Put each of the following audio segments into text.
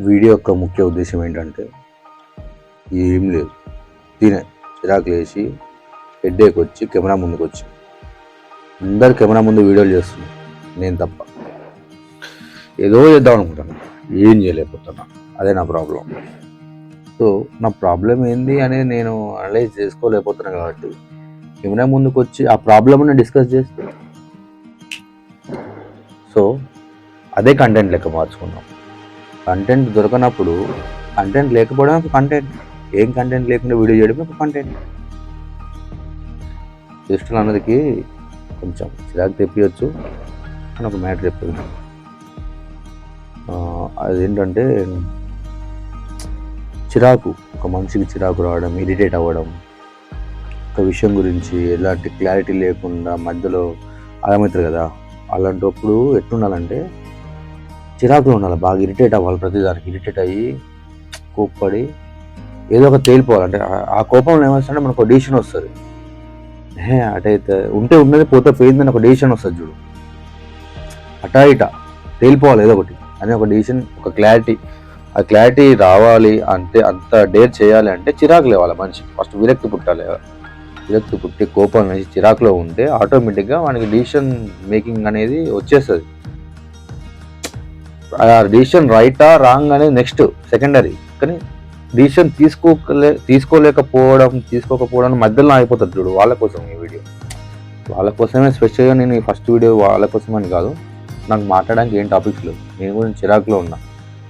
Video యొక్క ముఖ్య ఉద్దేశం ఏంటంటే ఏం లేదు, చిరాకు లేచి హెడ్ఏక్ వచ్చి కెమెరా ముందుకు వచ్చి అందరు కెమెరా ముందు వీడియోలు చేస్తున్నాను, నేను తప్ప. ఏదో చేద్దాం అనుకుంటాను, ఏం చేయలేకపోతున్నా. అదే నా ప్రాబ్లం. సో నా ప్రాబ్లం ఏంది అనేది నేను అనలైజ్ చేసుకోలేకపోతున్నాను కాబట్టి కెమెరా ముందుకు వచ్చి ఆ ప్రాబ్లమ్ని డిస్కస్ చేస్తే సో అదే కంటెంట్ లెక్క మార్చుకున్నాం. కంటెంట్ దొరకనప్పుడు కంటెంట్ లేకపోవడం ఒక కంటెంట్, ఏం కంటెంట్ లేకుండా వీడియో చేయడం ఒక కంటెంట్. చేస్తున్న అన్నదికి కొంచెం చిరాకు తెప్పియచ్చు అని ఒక మ్యాటర్ చెప్తుంది. అదేంటంటే చిరాకు, ఒక మనిషికి చిరాకు రావడం, ఇరిటేట్ అవ్వడం, ఒక విషయం గురించి ఎలాంటి క్లారిటీ లేకుండా మధ్యలో అర్థమవుతుంది కదా. అలాంటప్పుడు ఎట్లుండాలంటే చిరాకులో ఉండాలి, బాగా ఇరిటేట్ అవ్వాలి, ప్రతిదానికి ఇరిటేట్ అయ్యి కోప్పడి ఏదో ఒక తేలిపోవాలంటే ఆ కోపంలో ఏమొస్తుందంటే మనకు ఒక డిసిషన్ వస్తుంది. అటైతే ఉంటే ఉన్నది పోతే పోయిందని ఒక డిసిషన్ వస్తుంది చూడు, అటా ఇటా తేలిపోవాలి ఏదో ఒకటి అని ఒక డిసిషన్, ఒక క్లారిటీ. ఆ క్లారిటీ రావాలి అంటే, అంత డేర్ చేయాలి అంటే చిరాకు లేవాలి మనిషికి. ఫస్ట్ విరక్తి పుట్టాలి. విరక్తి పుట్టి కోపం నుంచి చిరాకులో ఉంటే ఆటోమేటిక్గా మనకి డిసిషన్ మేకింగ్ అనేది వచ్చేస్తుంది. ఆ డిసిషన్ రైటా రాంగ్ అనేది నెక్స్ట్ సెకండరీ, కానీ డిసిషన్ తీసుకోకపోవడం మధ్యలో అయిపోతుంది చూడు. వాళ్ళ కోసం ఈ వీడియో, వాళ్ళ కోసమే స్పెషల్గా నేను ఈ ఫస్ట్ వీడియో వాళ్ళ కోసం అని కాదు. నాకు మాట్లాడడానికి ఏం టాపిక్స్ లేవు, నేను కూడా చిరాకులో ఉన్నా.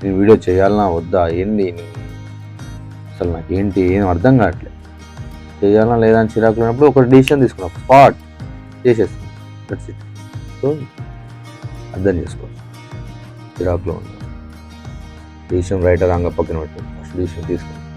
నేను వీడియో చేయాలన్నా వద్దా, ఏంది అసలు నాకు ఏంటి ఏం అర్థం కావట్లేదు. చేయాలన్నా లేదా అని చిరాకులో ఉన్నప్పుడు ఒక డిసిషన్ తీసుకున్నాం, స్పాట్ చేసేస్తాను, దట్స్ ఇట్. సో అర్థం చేసుకో, చిరాకులో ఉన్నా డిసిషన్ రైటర్ రాంగ్ పక్కన పెట్టు, ఫస్ట్ డిసిషన్ తీసుకున్నాను.